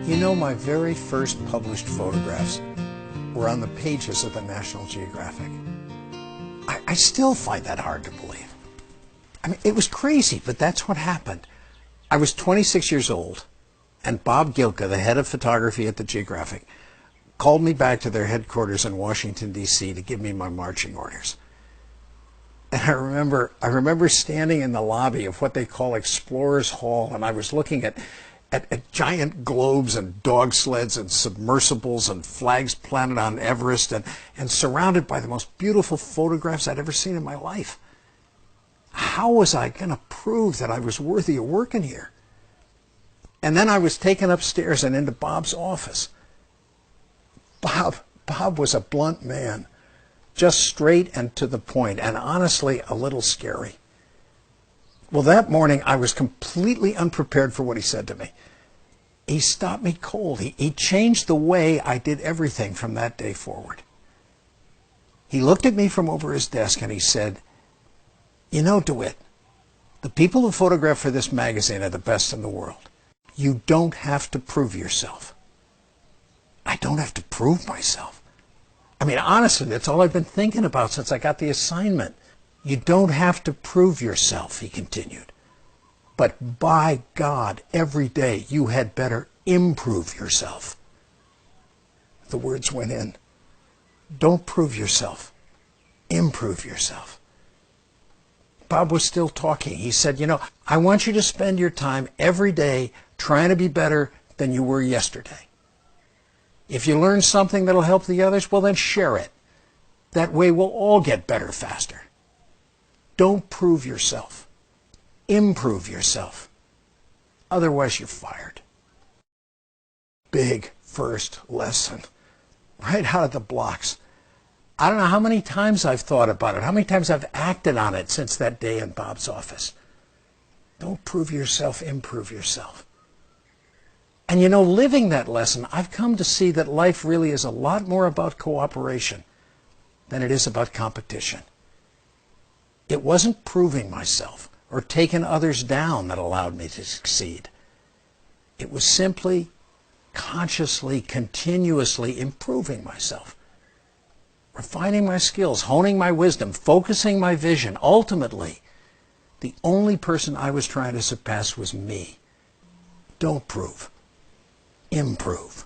You know, my very first published photographs were on the pages of the National Geographic. I still find that hard to believe. I mean, it was crazy, but that's what happened. I was 26 years old, and Bob Gilka, the head of photography at the Geographic, called me back to their headquarters in Washington, D.C. to give me my marching orders. And I remember standing in the lobby of what they call Explorers Hall, and I was looking at giant globes and dog sleds and submersibles and flags planted on Everest and surrounded by the most beautiful photographs I'd ever seen in my life. How was I going to prove that I was worthy of working here? And then I was taken upstairs and into Bob's office. Bob was a blunt man, just straight and to the point, and honestly a little scary. Well, that morning I was completely unprepared for what he said to me. He stopped me cold. He changed the way I did everything from that day forward. He looked at me from over his desk and he said, "You know, Dewitt, the people who photograph for this magazine are the best in the world. You don't have to prove yourself." I don't have to prove myself. I mean, honestly, that's all I've been thinking about since I got the assignment. You don't have to prove yourself, he continued. But by God, every day you had better improve yourself. The words went in. Don't prove yourself. Improve yourself. Bob was still talking. He said, "You know, I want you to spend your time every day trying to be better than you were yesterday. If you learn something that'll help the others, well, then share it. That way we'll all get better faster. Don't prove yourself. Improve yourself. Otherwise, you're fired." Big first lesson. Right out of the blocks. I don't know how many times I've thought about it, how many times I've acted on it since that day in Bob's office. Don't prove yourself, improve yourself. And you know, living that lesson, I've come to see that life really is a lot more about cooperation than it is about competition. It wasn't proving myself or taking others down that allowed me to succeed. It was simply, consciously, continuously improving myself, refining my skills, honing my wisdom, focusing my vision. Ultimately, the only person I was trying to surpass was me. Don't prove. Improve.